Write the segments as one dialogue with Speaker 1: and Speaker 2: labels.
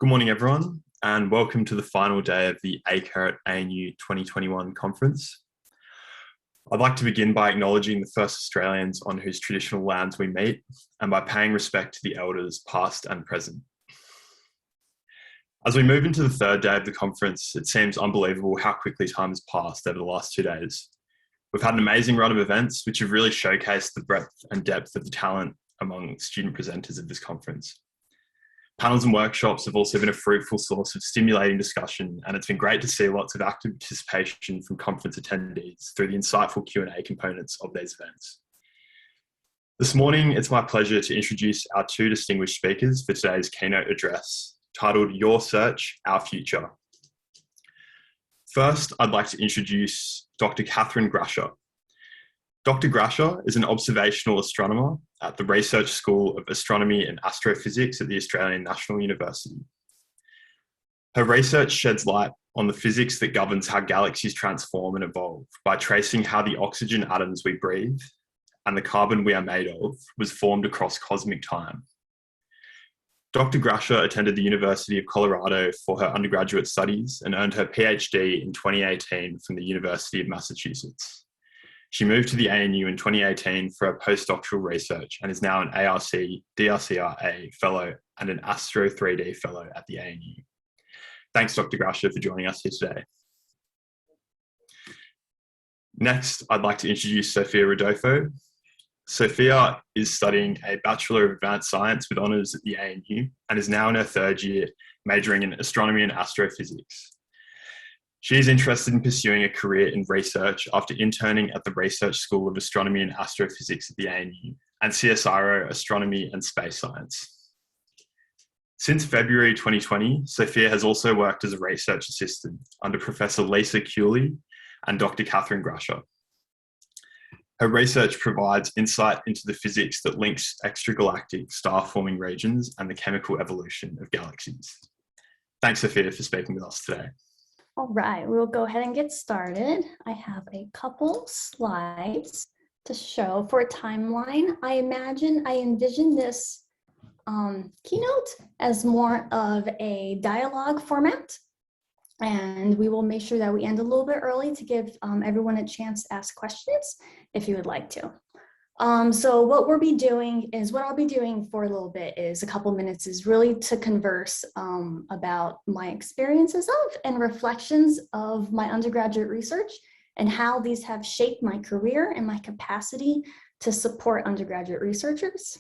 Speaker 1: Good morning, everyone, and welcome to the final day of the ACUR ANU 2021 conference. I'd like to begin by acknowledging the first Australians on whose traditional lands we meet and by paying respect to the elders past and present. As we move into the third day of the conference, it seems unbelievable how quickly time has passed over the last 2 days. We've had an amazing run of events which have really showcased the breadth and depth of the talent among student presenters of this conference. Panels and workshops have also been a fruitful source of stimulating discussion, and it's been great to see lots of active participation from conference attendees through the insightful Q&A components of these events. This morning, it's my pleasure to introduce our two distinguished speakers for today's keynote address, titled Your Search, Our Future. First, I'd like to introduce Dr. Kathryn Grasha. Dr. Grasha is an observational astronomer at the Research School of Astronomy and Astrophysics at the Australian National University. Her research sheds light on the physics that governs how galaxies transform and evolve by tracing how the oxygen atoms we breathe and the carbon we are made of was formed across cosmic time. Dr. Grasha attended the University of Colorado for her undergraduate studies and earned her PhD in 2018 from the University of Massachusetts. She moved to the ANU in 2018 for her postdoctoral research and is now an ARC DRCRA Fellow and an Astro 3D Fellow at the ANU. Thanks, Dr. Grasha, for joining us here today. Next, I'd like to introduce Sophia Ridolfo. Sophia is studying a Bachelor of Advanced Science with honours at the ANU and is now in her third year, majoring in astronomy and astrophysics. She is interested in pursuing a career in research after interning at the Research School of Astronomy and Astrophysics at the ANU and CSIRO Astronomy and Space Science. Since February 2020, Sophia has also worked as a research assistant under Professor Lisa Cooley and Dr. Kathryn Grasha. Her research provides insight into the physics that links extragalactic star-forming regions and the chemical evolution of galaxies. Thanks, Sophia, for speaking with us today.
Speaker 2: All right, we'll go ahead and get started. I have a couple slides to show for a timeline. I envision this keynote as more of a dialogue format, and we will make sure that we end a little bit early to give everyone a chance to ask questions if you would like to. So what I'll be doing for a little bit is a couple minutes is really to converse about my experiences of and reflections of my undergraduate research and how these have shaped my career and my capacity to support undergraduate researchers,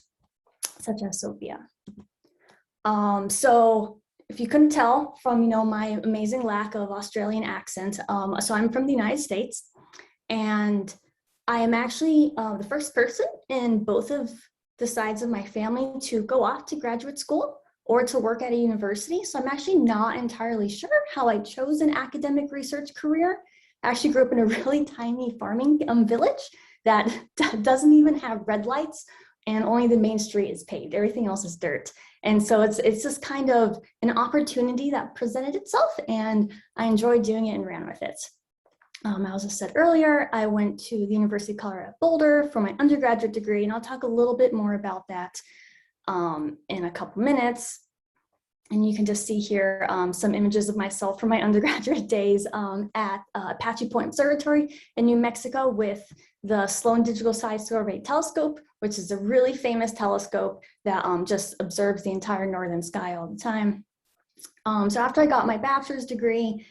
Speaker 2: such as Sophia. So if you couldn't tell from my amazing lack of Australian accent, so I'm from the United States, and I am actually the first person in both of the sides of my family to go off to graduate school or to work at a university. So I'm actually not entirely sure how I chose an academic research career. I actually grew up in a really tiny farming village that doesn't even have red lights, and only the main street is paved. Everything else is dirt. And so it's just kind of an opportunity that presented itself, and I enjoyed doing it and ran with it. As I said earlier, I went to the University of Colorado at Boulder for my undergraduate degree, and I'll talk a little bit more about that in a couple minutes. And you can just see here some images of myself from my undergraduate days at Apache Point Observatory in New Mexico with the Sloan Digital Side-Survey Telescope, which is a really famous telescope that just observes the entire northern sky all the time. So after I got my bachelor's degree,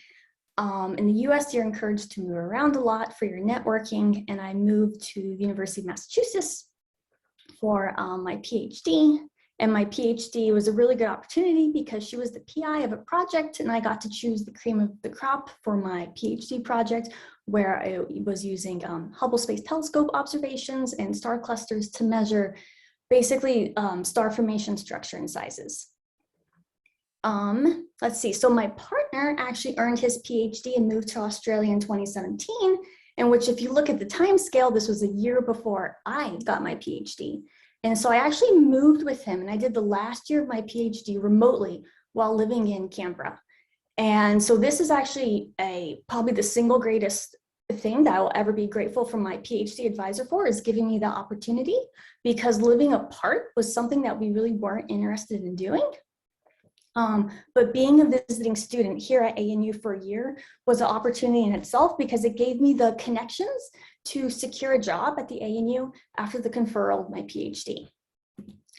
Speaker 2: in the US, you're encouraged to move around a lot for your networking, and I moved to the University of Massachusetts for my PhD. And my PhD was a really good opportunity because she was the PI of a project, and I got to choose the cream of the crop for my PhD project, where I was using Hubble Space Telescope observations and star clusters to measure basically star formation structure and sizes. Let's see, so my partner actually earned his PhD and moved to Australia in 2017, in which if you look at the time scale, this was a year before I got my PhD. And so I actually moved with him, and I did the last year of my PhD remotely while living in Canberra. And so this is actually probably the single greatest thing that I will ever be grateful for my PhD advisor for, is giving me the opportunity, because living apart was something that we really weren't interested in doing. But being a visiting student here at ANU for a year was an opportunity in itself because it gave me the connections to secure a job at the ANU after the conferral of my PhD.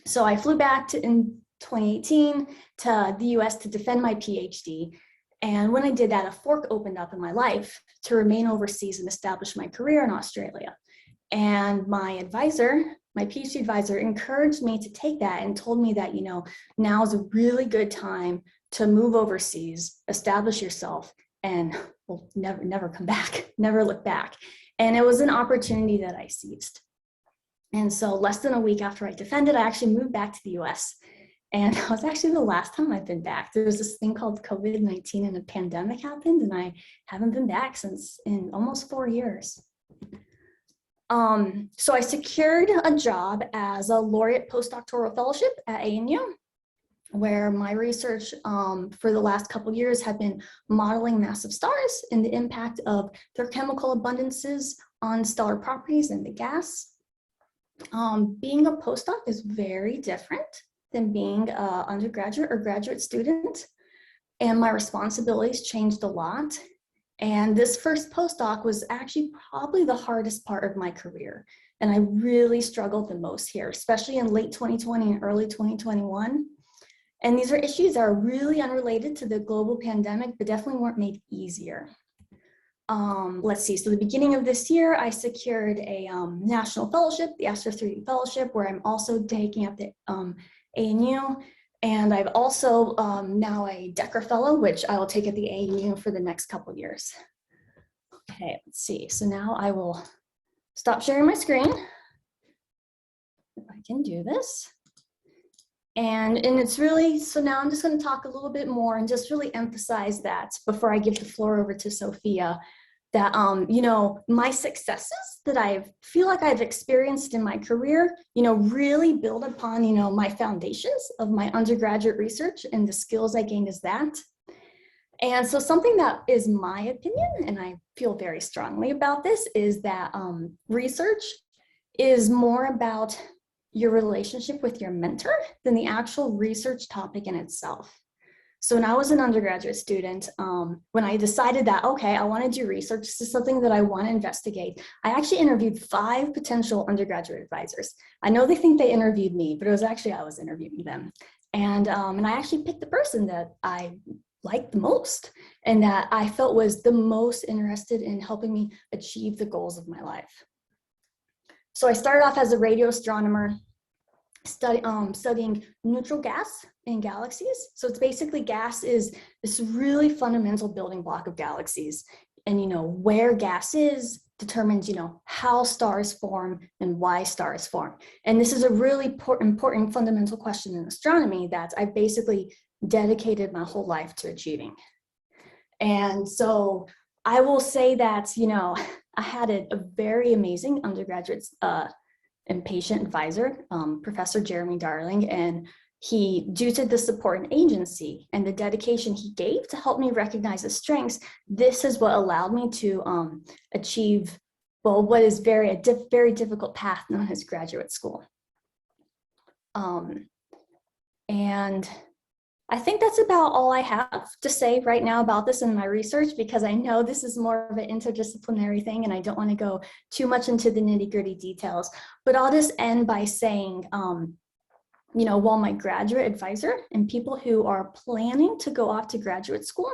Speaker 2: So I flew back in 2018 to the US to defend my PhD. And when I did that, a fork opened up in my life to remain overseas and establish my career in Australia. And my advisor, my PhD advisor, encouraged me to take that and told me that, now is a really good time to move overseas, establish yourself, and well, never come back, never look back. And it was an opportunity that I seized. And so less than a week after I defended, I actually moved back to the US. And that was actually the last time I've been back. There was this thing called COVID-19 and a pandemic happened, and I haven't been back since in almost 4 years. So I secured a job as a laureate postdoctoral fellowship at ANU, where my research for the last couple of years had been modeling massive stars and the impact of their chemical abundances on stellar properties and the gas. Being a postdoc is very different than being an undergraduate or graduate student, and my responsibilities changed a lot. And this first postdoc was actually probably the hardest part of my career. And I really struggled the most here, especially in late 2020 and early 2021. And these are issues that are really unrelated to the global pandemic, but definitely weren't made easier. Let's see, so the beginning of this year, I secured a national fellowship, the Astro3D Fellowship, where I'm also taking up the ANU. And I've also now a Decker Fellow, which I will take at the ANU for the next couple of years. Okay, let's see. So now I will stop sharing my screen. If I can do this. And it's really, so now I'm just going to talk a little bit more and just really emphasize that before I give the floor over to Sophia, that, my successes that I feel like I've experienced in my career, really build upon, my foundations of my undergraduate research and the skills I gained as that. And so something that is my opinion, and I feel very strongly about this, is that research is more about your relationship with your mentor than the actual research topic in itself. So when I was an undergraduate student, when I decided that, okay, I want to do research, this is something that I want to investigate, I actually interviewed 5 potential undergraduate advisors. I know they think they interviewed me, but it was actually I was interviewing them. And I actually picked the person that I liked the most and that I felt was the most interested in helping me achieve the goals of my life. So I started off as a radio astronomer, studying neutral gas in galaxies. So it's basically gas is this really fundamental building block of galaxies. And where gas is determines how stars form and why stars form. And this is a really important fundamental question in astronomy that I basically dedicated my whole life to achieving. And so I will say that I had a very amazing undergraduate and patient advisor, Professor Jeremy Darling, and due to the support and agency and the dedication he gave to help me recognize the strengths, this is what allowed me to achieve, what is a very difficult path known as graduate school. And I think that's about all I have to say right now about this in my research, because I know this is more of an interdisciplinary thing and I don't want to go too much into the nitty-gritty details, but I'll just end by saying, while my graduate advisor and people who are planning to go off to graduate school,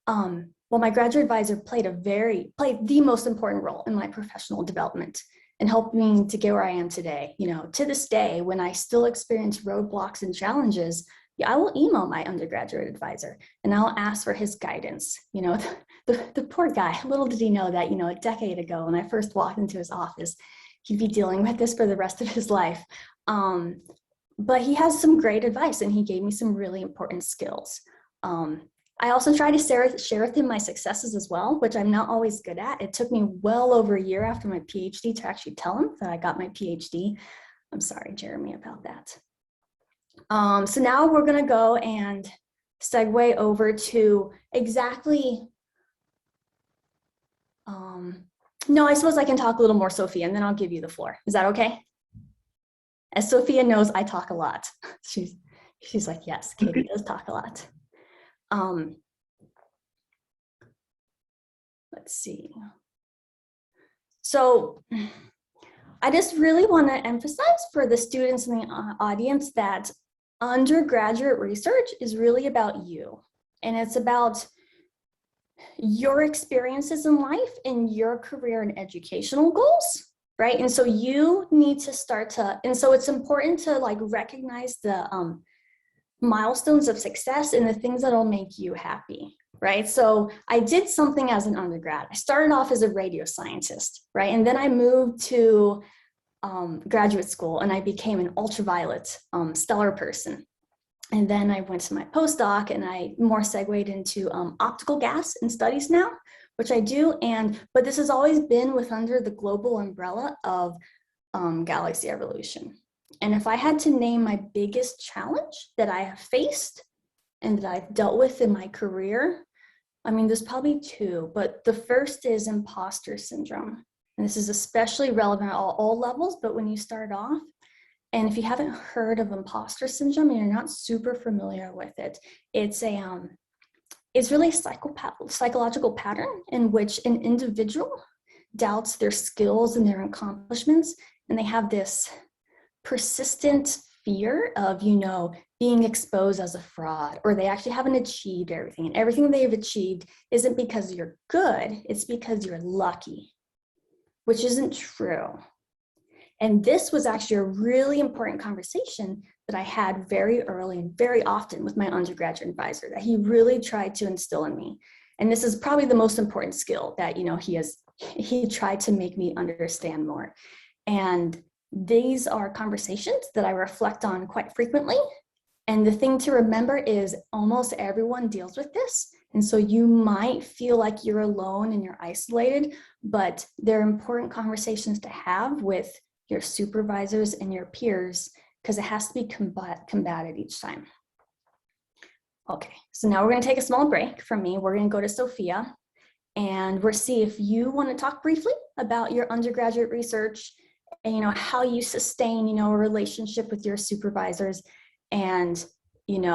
Speaker 2: my graduate advisor played the most important role in my professional development and helped me to get where I am today. To this day, when I still experience roadblocks and challenges, I will email my undergraduate advisor and I'll ask for his guidance. The poor guy, little did he know that, a decade ago when I first walked into his office, he'd be dealing with this for the rest of his life. But he has some great advice and he gave me some really important skills. I also try to share with him my successes as well, which I'm not always good at. It took me well over a year after my PhD to actually tell him that I got my PhD. I'm sorry, Jeremy, about that. So now we're going to go and segue over to exactly, no, I suppose I can talk a little more, Sophia, and then I'll give you the floor. Is that okay? As Sophia knows, I talk a lot. She's She's like, yes, Katie does talk a lot. Let's see. So I just really want to emphasize for the students in the audience that undergraduate research is really about you. And it's about your experiences in life and your career and educational goals, right? And so you need to start to, and so it's important to like recognize the milestones of success and the things that'll make you happy, right? So I did something as an undergrad. I started off as a radio scientist, right? And then I moved to graduate school and I became an ultraviolet stellar person. And then I went to my postdoc and I more segued into optical gas and studies now, which I do. But this has always been under the global umbrella of galaxy evolution. And if I had to name my biggest challenge that I have faced and that I've dealt with in my career, I mean, there's probably two, but the first is imposter syndrome. And this is especially relevant at all levels, but when you start off, and if you haven't heard of imposter syndrome and you're not super familiar with it, it's really a psychological pattern in which an individual doubts their skills and their accomplishments, and they have this persistent fear of, being exposed as a fraud, or they actually haven't achieved everything. And everything they've achieved isn't because you're good, it's because you're lucky, which isn't true. And this was actually a really important conversation that I had very early and very often with my undergraduate advisor that he really tried to instill in me. And this is probably the most important skill that, he tried to make me understand more. And these are conversations that I reflect on quite frequently. And the thing to remember is almost everyone deals with this. And so you might feel like you're alone and you're isolated, but they're important conversations to have with your supervisors and your peers, because it has to be combated each time. Okay, so now we're going to take a small break from me. We're going to go to Sophia, and we'll see if you want to talk briefly about your undergraduate research and how you sustain a relationship with your supervisors. And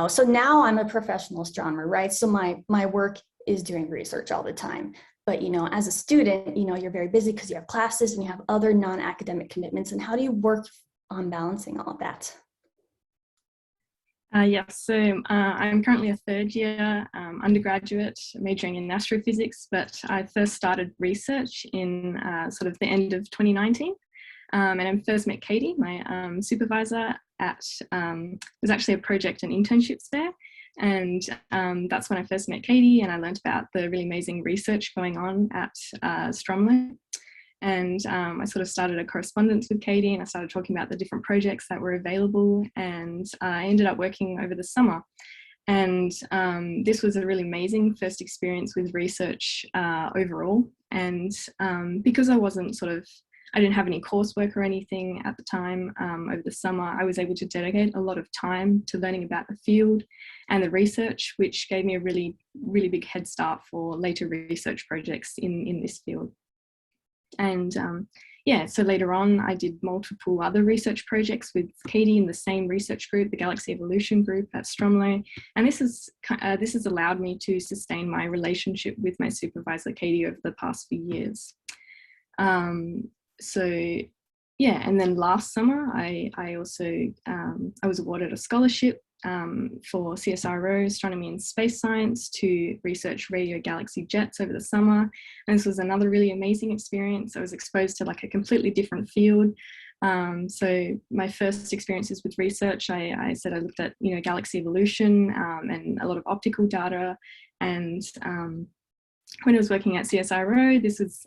Speaker 2: so now I'm a professional astronomer, right? So my work is doing research all the time. But, as a student, you're very busy because you have classes and you have other non-academic commitments. And how do you work on balancing all of that?
Speaker 3: Yes, so I'm currently a third year undergraduate majoring in astrophysics, but I first started research in sort of the end of 2019. And I first met Katie, my supervisor, at, it was actually a project and internships there. And that's when I first met Katie, and I learned about the really amazing research going on at Stromlo. And I sort of started a correspondence with Katie, and I started talking about the different projects that were available, and I ended up working over the summer. And this was a really amazing first experience with research overall. And because I didn't have any coursework or anything at the time over the summer, I was able to dedicate a lot of time to learning about the field and the research, which gave me a really, really big head start for later research projects in this field. And so later on, I did multiple other research projects with Katie in the same research group, the Galaxy Evolution group at Stromlo. And this has allowed me to sustain my relationship with my supervisor, Katie, over the past few years. And then last summer, I was awarded a scholarship for CSIRO, Astronomy and Space Science, to research radio galaxy jets over the summer. And this was another really amazing experience. I was exposed to like a completely different field. So my first experiences with research, I looked at, galaxy evolution and a lot of optical data. And when I was working at CSIRO, this was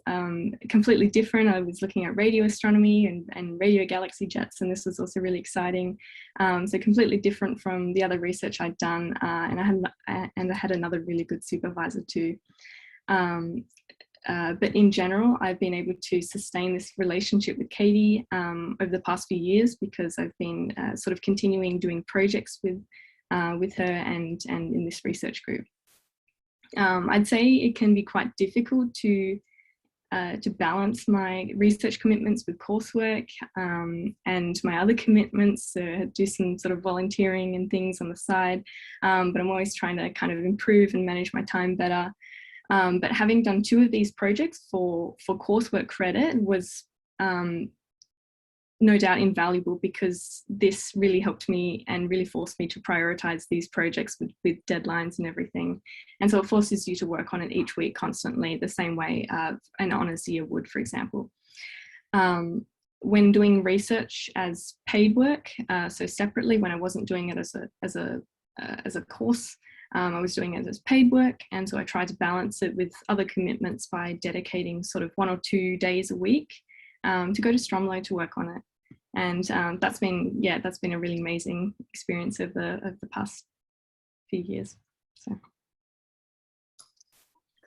Speaker 3: completely different. I was looking at radio astronomy and radio galaxy jets, and this was also really exciting. So completely different from the other research I'd done, and I had another really good supervisor too. But in general, I've been able to sustain this relationship with Katie over the past few years, because I've been sort of continuing doing projects with her and in this research group. I'd say it can be quite difficult to to balance my research commitments with coursework and my other commitments, do some sort of volunteering and things on the side, but I'm always trying to kind of improve and manage my time better. But having done 2 of these projects for coursework credit was no doubt invaluable, because this really helped me and really forced me to prioritize these projects with deadlines and everything. And so it forces you to work on it each week constantly, the same way an honours year would, for example. When doing research as paid work, so separately, when I wasn't doing it as a course, I was doing it as paid work, and so I tried to balance it with other commitments by dedicating sort of 1 or 2 days a week to go to Stromlo to work on it. And that's been a really amazing experience of the past few years. So.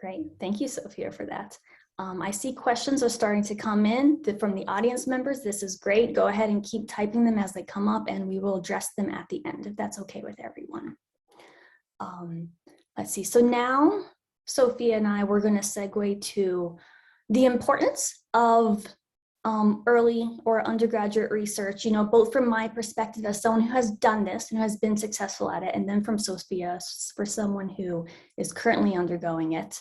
Speaker 2: Great, thank you, Sophia, for that. I see questions are starting to come in from the audience members. This is great. Go ahead and keep typing them as they come up, and we will address them at the end if that's okay with everyone. Let's see, so now Sophia and I, we're going to segue to the importance of early or undergraduate research, you know, both from my perspective as someone who has done this and has been successful at it, and then from Sophia for someone who is currently undergoing it,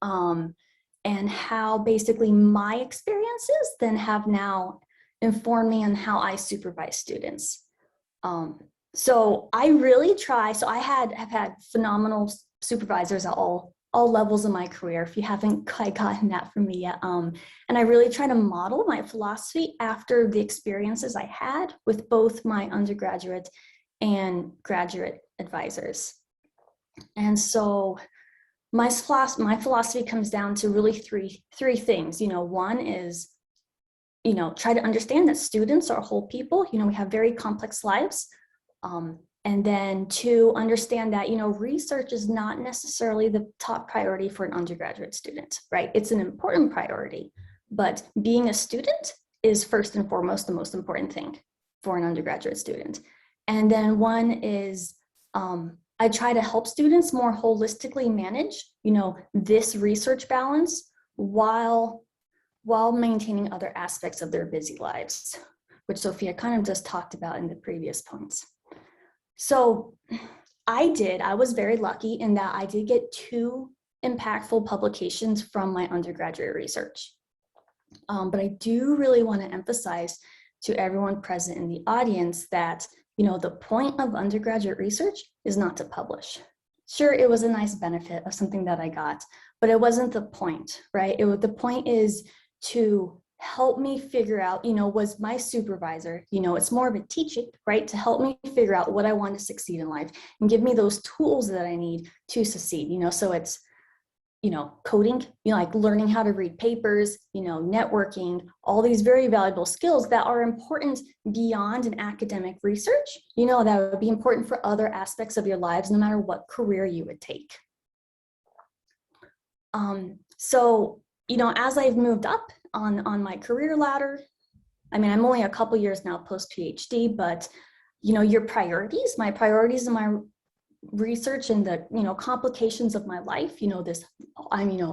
Speaker 2: and how basically my experiences then have now informed me on how I supervise students. So I really try, so I have had phenomenal supervisors at all levels of my career, if you haven't quite gotten that from me yet. And I really try to model my philosophy after the experiences I had with both my undergraduate and graduate advisors. And so my philosophy comes down to really three things. You know, one is, you know, try to understand that students are whole people. You know, we have very complex lives. And then 2, understand that, you know, research is not necessarily the top priority for an undergraduate student, right? It's an important priority, but being a student is first and foremost the most important thing for an undergraduate student. And then 1 is, I try to help students more holistically manage, you know, this research balance while maintaining other aspects of their busy lives, which Sophia kind of just talked about in the previous points. So I was very lucky in that I did get 2 impactful publications from my undergraduate research. But I do really want to emphasize to everyone present in the audience that, you know, the point of undergraduate research is not to publish. Sure, it was a nice benefit of something that I got, but it wasn't the point, right? The point is to help me figure out, you know, was my supervisor, you know, it's more of a teaching, right? To help me figure out what I want to succeed in life and give me those tools that I need to succeed, you know, so it's, you know, coding, you know, like learning how to read papers, you know, networking, all these very valuable skills that are important beyond an academic research, you know, that would be important for other aspects of your lives, no matter what career you would take. So, you know, as I've moved up on my career ladder, I mean, I'm only a couple years now post PhD, but, you know, my priorities in my research and the, you know, complications of my life, you know,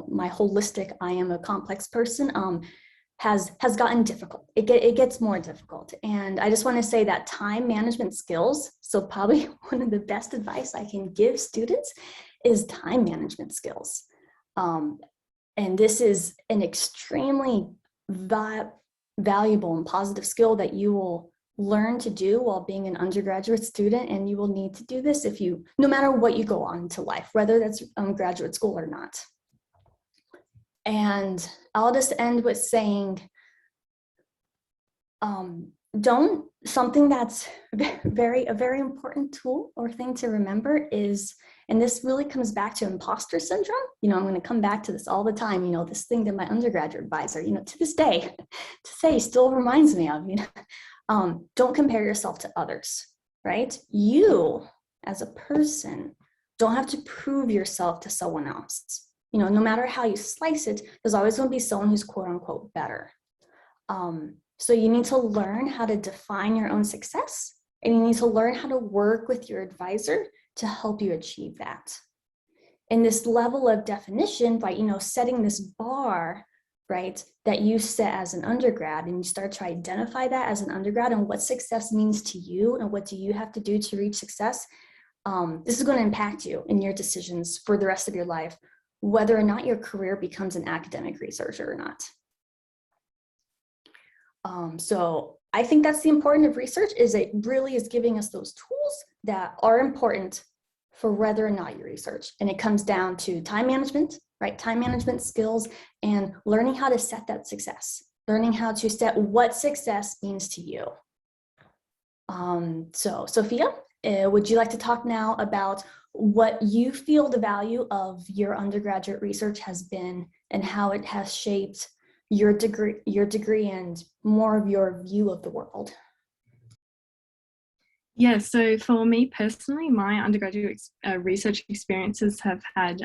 Speaker 2: my holistic, I am a complex person, has gotten difficult. It gets more difficult. And I just want to say that time management skills, so probably one of the best advice I can give students is time management skills. And this is an extremely valuable and positive skill that you will learn to do while being an undergraduate student, and you will need to do this no matter what you go on into life, whether that's graduate school or not. And I'll just end with saying, something that's a very important tool or thing to remember is, and this really comes back to imposter syndrome. You know, I'm going to come back to this all the time. You know, this thing that my undergraduate advisor, you know, to this day, still reminds me of, you know, don't compare yourself to others, right? You, as a person, don't have to prove yourself to someone else. You know, no matter how you slice it, there's always going to be someone who's quote unquote better. So you need to learn how to define your own success, and you need to learn how to work with your advisor to help you achieve that. And this level of definition, by, you know, setting this bar right, that you set as an undergrad, and you start to identify that as an undergrad and what success means to you and what do you have to do to reach success, this is going to impact you in your decisions for the rest of your life, whether or not your career becomes an academic researcher or not. So I think that's the importance of research, is it really is giving us those tools that are important for whether or not you research. And it comes down to time management, right? Time management skills and learning how to set that success, learning how to set what success means to you. So Sophia, would you like to talk now about what you feel the value of your undergraduate research has been and how it has shaped your degree and more of your view of the world?
Speaker 3: Yeah, so for me personally, my undergraduate research experiences have had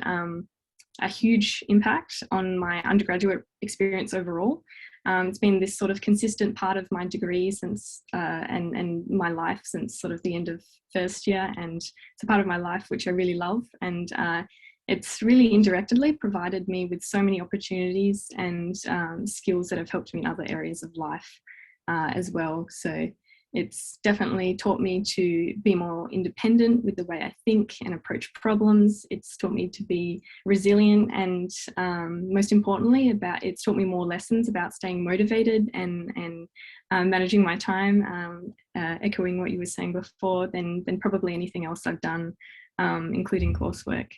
Speaker 3: a huge impact on my undergraduate experience overall. It's been this sort of consistent part of my degree since and my life since sort of the end of first year, and it's a part of my life which I really love, and it's really indirectly provided me with so many opportunities and skills that have helped me in other areas of life as well. So it's definitely taught me to be more independent with the way I think and approach problems. It's taught me to be resilient, and most importantly, it's taught me more lessons about staying motivated and managing my time, echoing what you were saying before, than probably anything else I've done, including coursework.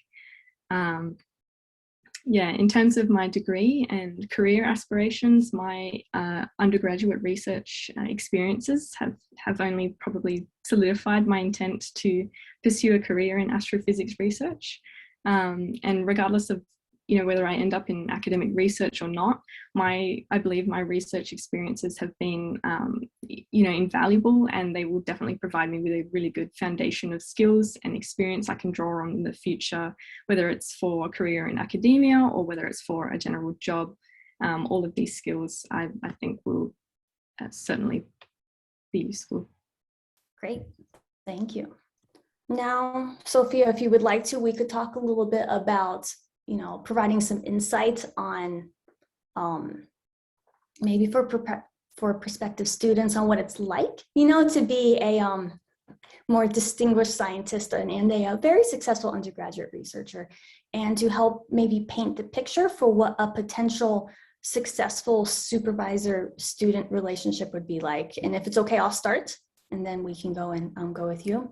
Speaker 3: Yeah, in terms of my degree and career aspirations, my undergraduate research experiences have only probably solidified my intent to pursue a career in astrophysics research. And regardless of whether I end up in academic research or not, I believe my research experiences have been invaluable, and they will definitely provide me with a really good foundation of skills and experience I can draw on in the future, whether it's for a career in academia or whether it's for a general job. All of these skills I think will certainly be useful.
Speaker 2: Great, thank you. Now, Sophia, if you would like to, we could talk a little bit about providing some insight on maybe for prospective students on what it's like, to be a more distinguished scientist and a very successful undergraduate researcher, and to help maybe paint the picture for what a potential successful supervisor-student relationship would be like. And if it's okay, I'll start, and then we can go and go with you.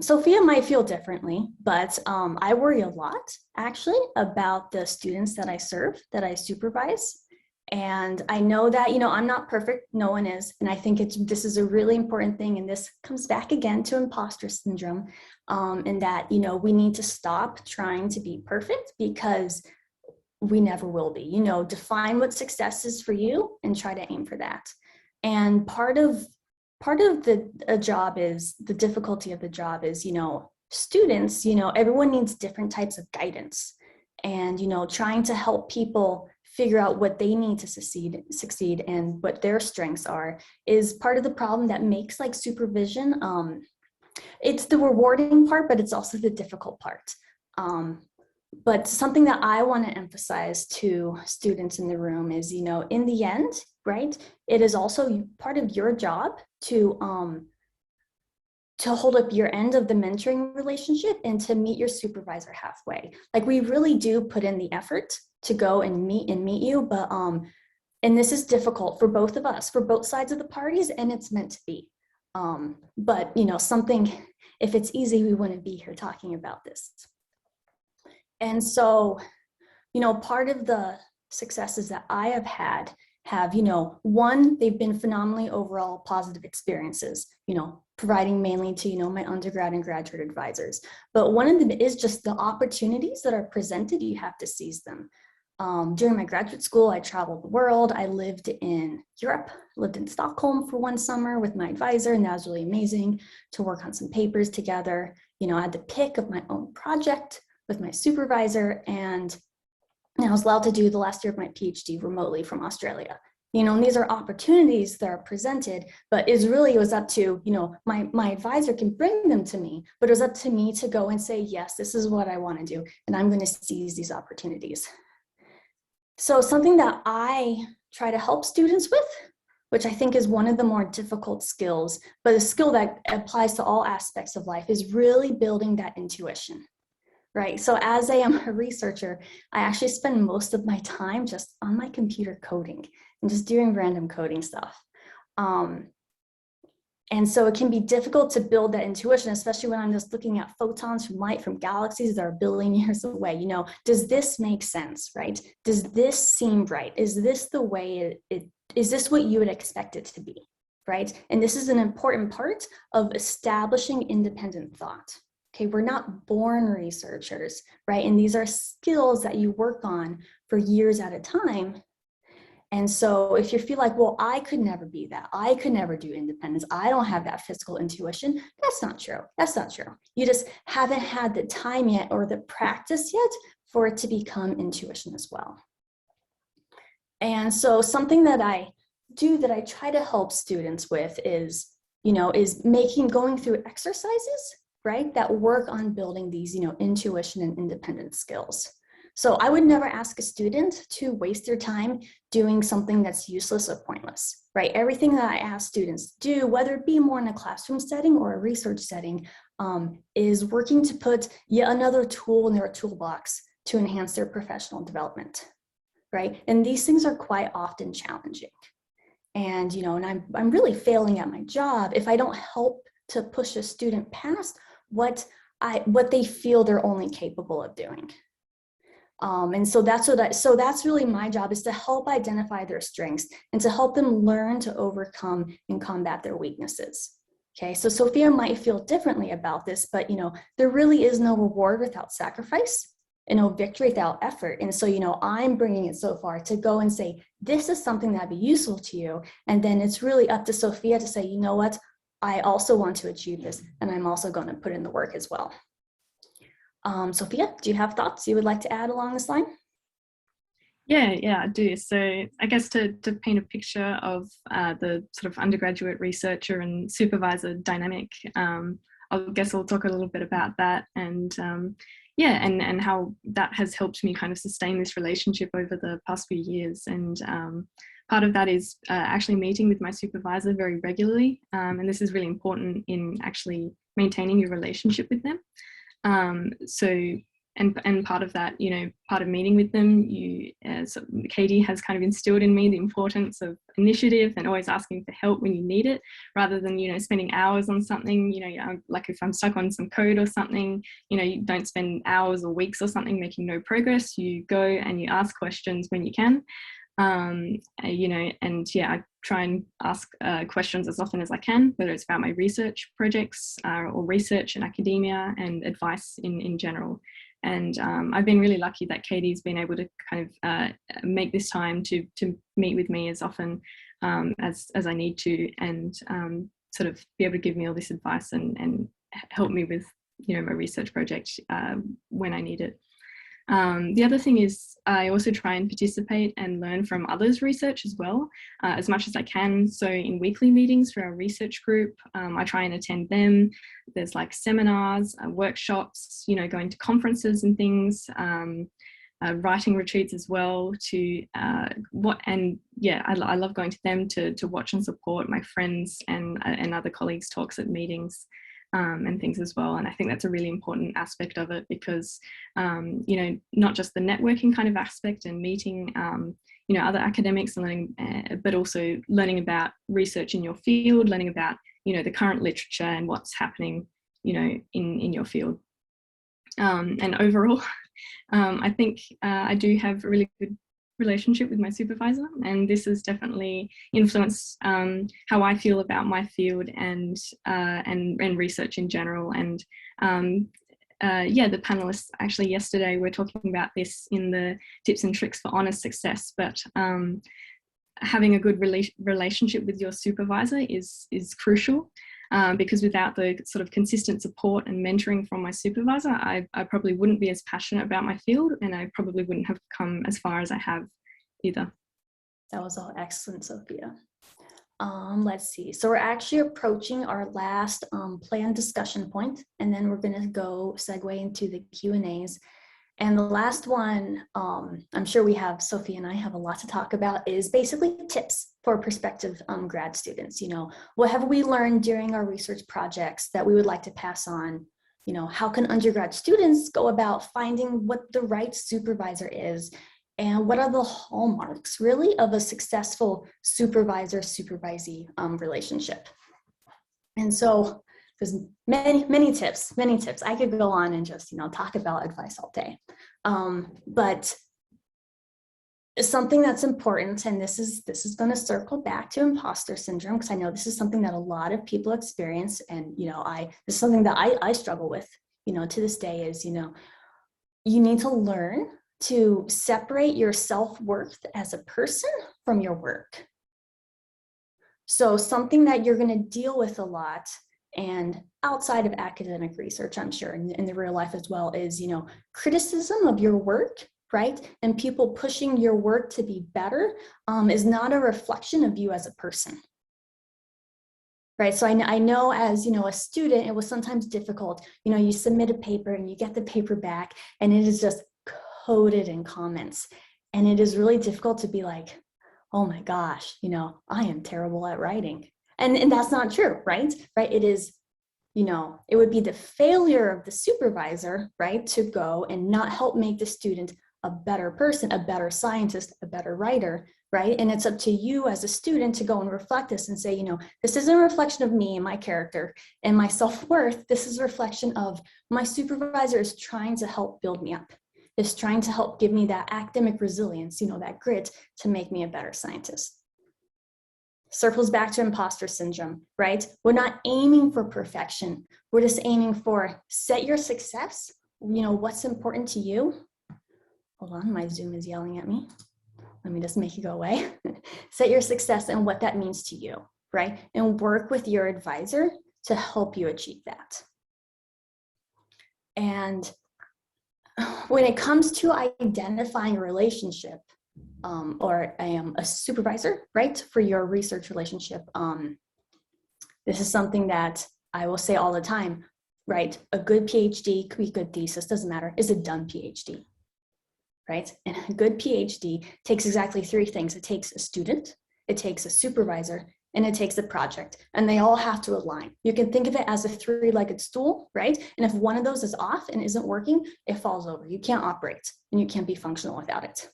Speaker 2: Sophia might feel differently, but I worry a lot actually about the students that I serve, that I supervise. And I know that, I'm not perfect, no one is. And I think this is a really important thing. And this comes back again to imposter syndrome, and that, we need to stop trying to be perfect, because we never will be. Define what success is for you and try to aim for that. And part of the job is, the difficulty of the job is, students, everyone needs different types of guidance, and, trying to help people figure out what they need to succeed and what their strengths are is part of the problem that makes supervision. It's the rewarding part, but it's also the difficult part. But something that I want to emphasize to students in the room is, in the end, right, it is also part of your job to hold up your end of the mentoring relationship and to meet your supervisor halfway. We really do put in the effort to go and meet you, but and this is difficult for both of us, for both sides of the parties, and it's meant to be. But something, if it's easy, we wouldn't be here talking about this. And so, part of the successes that I have had have, one, they've been phenomenally overall positive experiences, providing mainly to, my undergrad and graduate advisors. But one of them is just the opportunities that are presented, you have to seize them. During my graduate school, I traveled the world. I lived in Europe, lived in Stockholm for one summer with my advisor, and that was really amazing to work on some papers together. I had the pick of my own project with my supervisor, and I was allowed to do the last year of my PhD remotely from Australia. And these are opportunities that are presented, but it was up to, my advisor can bring them to me, but it was up to me to go and say, yes, this is what I want to do, and I'm going to seize these opportunities. So something that I try to help students with, which I think is one of the more difficult skills, but a skill that applies to all aspects of life, is really building that intuition. Right. So as I am a researcher, I actually spend most of my time just on my computer coding and just doing random coding stuff. And so it can be difficult to build that intuition, especially when I'm just looking at photons from light from galaxies that are a billion years away. Does this make sense, right? Does this seem right? Is this the way is this what you would expect it to be, right? And this is an important part of establishing independent thought. Okay, we're not born researchers, right? And these are skills that you work on for years at a time. And so if you feel like, well, I could never be that, I could never do independence, I don't have that physical intuition, that's not true. That's not true. You just haven't had the time yet or the practice yet for it to become intuition as well. And so something that I do that I try to help students with is going through exercises, right, that work on building these, intuition and independent skills. So I would never ask a student to waste their time doing something that's useless or pointless, right? Everything that I ask students to do, whether it be more in a classroom setting or a research setting, is working to put yet another tool in their toolbox to enhance their professional development, right? And these things are quite often challenging. And, and I'm really failing at my job if I don't help to push a student past what they feel they're only capable of doing. And so that's really my job, is to help identify their strengths and to help them learn to overcome and combat their weaknesses. Okay, so Sophia might feel differently about this, but there really is no reward without sacrifice and no victory without effort. And so I'm bringing it so far to go and say, this is something that'd be useful to you. And then it's really up to Sophia to say, you know what, I also want to achieve this, and I'm also going to put in the work as well. Sophia, do you have thoughts you would like to add along this line?
Speaker 3: Yeah, I do. So I guess to paint a picture of the sort of undergraduate researcher and supervisor dynamic, I guess I'll talk a little bit about that, and and how that has helped me kind of sustain this relationship over the past few years. And part of that is actually meeting with my supervisor very regularly, and this is really important in actually maintaining your relationship with them. And part of that, part of meeting with them, so Katie has kind of instilled in me the importance of initiative and always asking for help when you need it, rather than, spending hours on something. Like if I'm stuck on some code or something, you don't spend hours or weeks or something making no progress. You go and you ask questions when you can. I try and ask questions as often as I can, whether it's about my research projects or research in academia and advice in general. And I've been really lucky that Katie's been able to kind of make this time to meet with me as often as I need to, and sort of be able to give me all this advice and help me with my research project when I need it. The other thing is I also try and participate and learn from others' research as well, as much as I can. So in weekly meetings for our research group, I try and attend them. There's like seminars, workshops, going to conferences and things, writing retreats as well. I love going to them to watch and support my friends and other colleagues' talks at meetings. And things as well. And I think that's a really important aspect of it, because, not just the networking kind of aspect and meeting, other academics and learning, but also learning about research in your field, learning about, the current literature and what's happening, in your field. And overall, I think I do have a really good relationship with my supervisor, and this has definitely influenced how I feel about my field and research in general. And the panelists actually yesterday were talking about this in the tips and tricks for honest success, but having a good relationship with your supervisor is crucial, because without the sort of consistent support and mentoring from my supervisor, I probably wouldn't be as passionate about my field, and I probably wouldn't have come as far as I have either.
Speaker 2: That was all excellent, Sophia. Let's see. So we're actually approaching our last planned discussion point, and then we're going to go segue into the Q&As. And the last one, I'm sure we have, Sophia and I have a lot to talk about, is basically tips for prospective grad students. You know, what have we learned during our research projects that we would like to pass on? You know, how can undergrad students go about finding what the right supervisor is? And what are the hallmarks, really, of a successful supervisor-supervisee relationship? And so there's many tips. I could go on and just, you know, talk about advice all day. But something that's important, and this is going to circle back to imposter syndrome, because I know this is something that a lot of people experience, and you know, this is something that I struggle with, you know, to this day, is, you know, you need to learn to separate your self-worth as a person from your work. So something that you're going to deal with a lot, and outside of academic research, I'm sure, in the real life as well, is, you know, criticism of your work, right? And people pushing your work to be better is not a reflection of you as a person. Right, so I know, as you know, a student, it was sometimes difficult. You know, you submit a paper and you get the paper back, and it is just coated in comments, and it is really difficult to be like, oh my gosh, you know, I am terrible at writing, and that's not true, right? It is, you know, it would be the failure of the supervisor, right, to go and not help make the student a better person, a better scientist, a better writer, right? And it's up to you as a student to go and reflect this and say, you know, this isn't a reflection of me and my character and my self-worth. This is a reflection of my supervisor is trying to help build me up, is trying to help give me that academic resilience, you know, that grit to make me a better scientist. Circles back to imposter syndrome, right? We're not aiming for perfection. We're just aiming for set your success, you know, what's important to you. Hold on, my Zoom is yelling at me. Let me just make it go away. Set your success and what that means to you, right? And work with your advisor to help you achieve that. And when it comes to identifying a relationship or a supervisor, right, for your research relationship, this is something that I will say all the time, right? A good PhD, could be a good thesis, doesn't matter, is a done PhD. Right? And a good PhD takes exactly three things. It takes a student, it takes a supervisor, and it takes a project. And they all have to align. You can think of it as a three-legged stool, right? And if one of those is off and isn't working, it falls over. You can't operate and you can't be functional without it.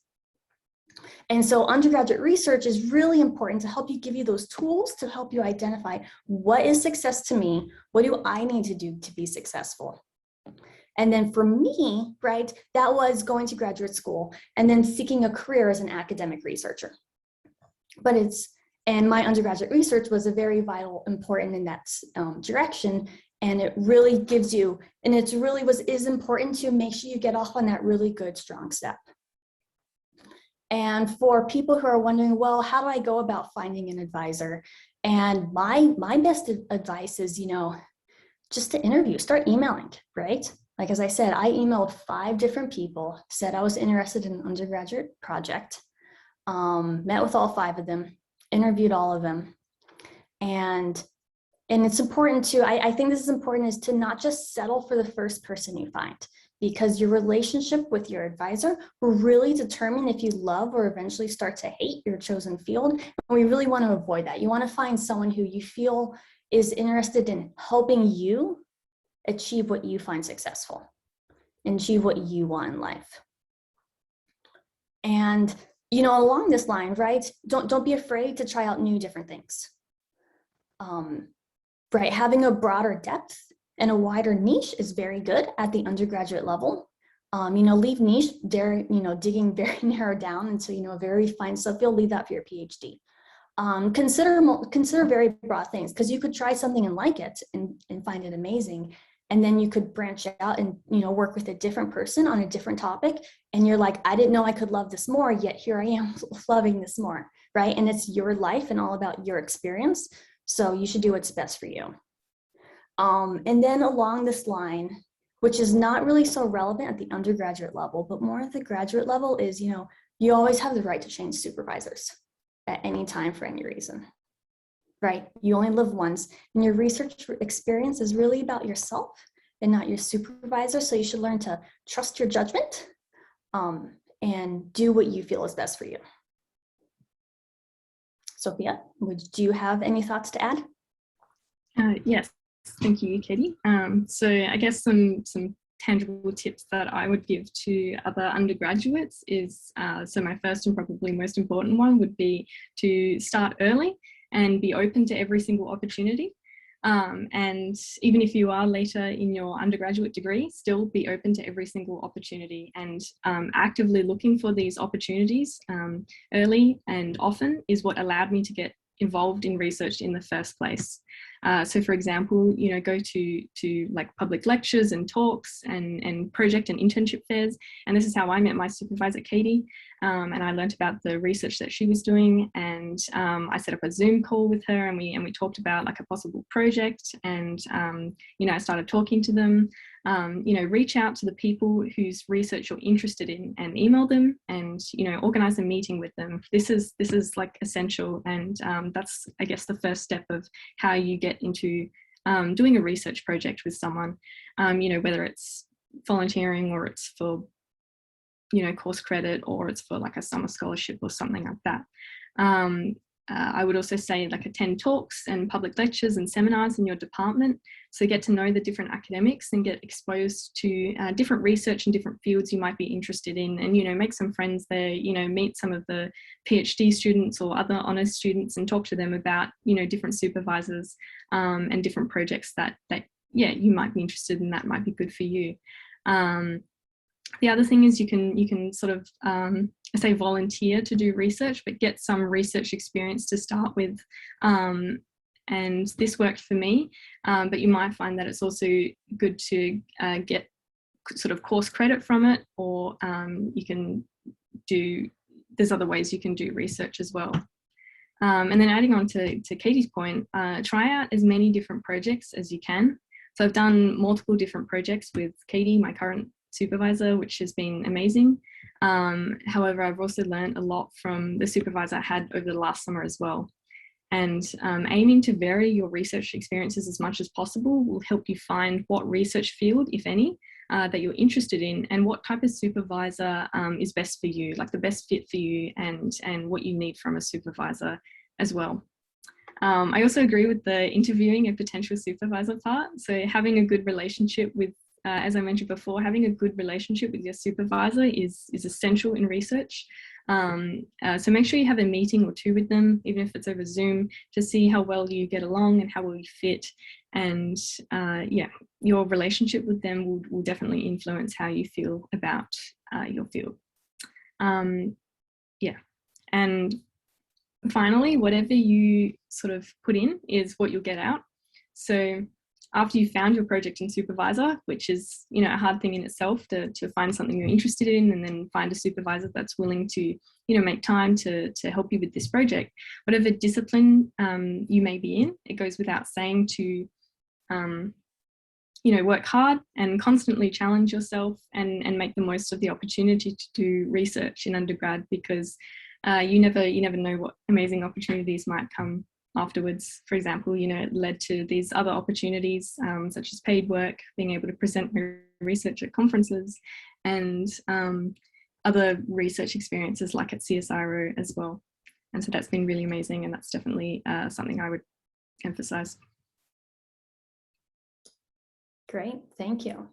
Speaker 2: And so undergraduate research is really important to help you, give you those tools to help you identify what is success to me, what do I need to do to be successful? And then for me, right, that was going to graduate school and then seeking a career as an academic researcher. But and my undergraduate research was a very vital, important in that direction. And it really gives you, and it really is important to make sure you get off on that really good, strong step. And for people who are wondering, well, how do I go about finding an advisor? And my best advice is, you know, just to interview, start emailing, right? Like, as I said, I emailed 5 different people, said I was interested in an undergraduate project, met with all 5 of them, interviewed all of them. And it's important to, I think this is important, is to not just settle for the first person you find, because your relationship with your advisor will really determine if you love or eventually start to hate your chosen field. And we really want to avoid that. You want to find someone who you feel is interested in helping you achieve what you find successful and achieve what you want in life. And, you know, along this line, right, don't be afraid to try out new different things. Right, having a broader depth and a wider niche is very good at the undergraduate level. You know, leave niche there, you know, digging very narrow down into, you know, a very fine subfield, leave that for your PhD. Consider very broad things, because you could try something and like it and find it amazing. And then you could branch out and, you know, work with a different person on a different topic. And you're like, I didn't know I could love this more, yet here I am loving this more, right? And it's your life and all about your experience. So you should do what's best for you. And then along this line, which is not really so relevant at the undergraduate level, but more at the graduate level, is, you know, you always have the right to change supervisors. at any time for any reason, right? You only live once, and your research experience is really about yourself and not your supervisor. So you should learn to trust your judgment and do what you feel is best for you. Sophia, do you have any thoughts to add?
Speaker 3: Yes, thank you, Katie. So I guess some tangible tips that I would give to other undergraduates is, so my first and probably most important one would be to start early and be open to every single opportunity. And even if you are later in your undergraduate degree, still be open to every single opportunity and actively looking for these opportunities early and often is what allowed me to get involved in research in the first place. So for example, you know, go to like public lectures and talks and project and internship fairs. And this is how I met my supervisor, Katie. And I learned about the research that she was doing. And I set up a Zoom call with her and we talked about like a possible project. And, you know, I started talking to them. You know, reach out to the people whose research you're interested in and email them and, you know, organize a meeting with them. This is like essential. And that's, I guess, the first step of how you get into doing a research project with someone, you know, whether it's volunteering or it's for, you know, course credit or it's for like a summer scholarship or something like that. I would also say like attend talks and public lectures and seminars in your department. So get to know the different academics and get exposed to different research and different fields you might be interested in and, you know, make some friends there, you know, meet some of the PhD students or other honours students and talk to them about, you know, different supervisors and different projects that yeah, you might be interested in, that might be good for you. The other thing is you can sort of, I say volunteer to do research, but get some research experience to start with. And this worked for me, but you might find that it's also good to get sort of course credit from it, or you can do, there's other ways you can do research as well. And then adding on to Katie's point, try out as many different projects as you can. So I've done multiple different projects with Katie, my current supervisor, which has been amazing. However, I've also learned a lot from the supervisor I had over the last summer as well. And aiming to vary your research experiences as much as possible will help you find what research field, if any, that you're interested in and what type of supervisor is best for you, like the best fit for you and what you need from a supervisor as well. I also agree with the interviewing a potential supervisor part. So having a good relationship with, as I mentioned before, having a good relationship with your supervisor is essential in research. So make sure you have a meeting or two with them, even if it's over Zoom, to see how well you get along and how well you fit. And yeah, your relationship with them will definitely influence how you feel about your field. Yeah, and finally, whatever you sort of put in is what you'll get out. So after you've found your project and supervisor, which is, you know, a hard thing in itself to find something you're interested in and then find a supervisor that's willing to, you know, make time to help you with this project, whatever discipline you may be in, it goes without saying to, you know, work hard and constantly challenge yourself and make the most of the opportunity to do research in undergrad, because you never know what amazing opportunities might come afterwards. For example, you know, it led to these other opportunities such as paid work, being able to present my research at conferences, and other research experiences like at CSIRO as well. And so that's been really amazing, and that's definitely something I would emphasize.
Speaker 2: Great, thank you.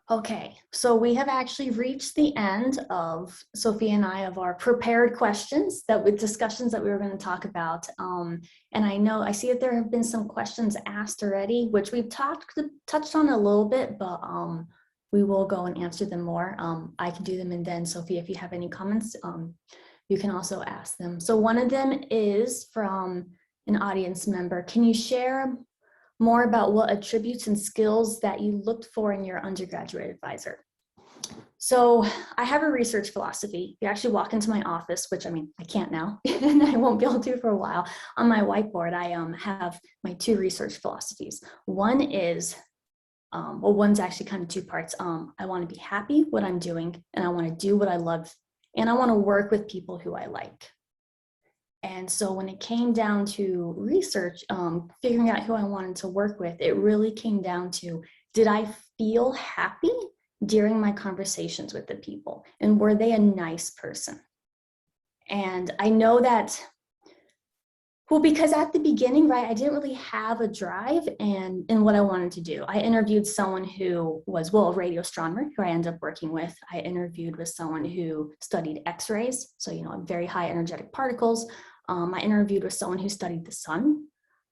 Speaker 2: Okay, so we have actually reached the end of Sophia and I of our prepared questions that with discussions that we were going to talk about. And I see that there have been some questions asked already, which we've touched on a little bit, but we will go and answer them more. I can do them, and then Sophia, if you have any comments, you can also ask them. So one of them is from an audience member. Can you share more about what attributes and skills that you looked for in your undergraduate advisor? So I have a research philosophy. You actually walk into my office, which I can't now, and I won't be able to for a while. On my whiteboard, I have my two research philosophies. One is, well, one's actually kind of two parts. I want to be happy what I'm doing, and I want to do what I love, and I want to work with people who I like. And so when it came down to research, figuring out who I wanted to work with, it really came down to, did I feel happy during my conversations with the people? And were they a nice person? And I know that, well, because at the beginning, right, I didn't really have a drive in what I wanted to do. I interviewed someone who was, well, a radio astronomer who I ended up working with. I interviewed with someone who studied X-rays, so, you know, very high energetic particles. I interviewed with someone who studied the sun,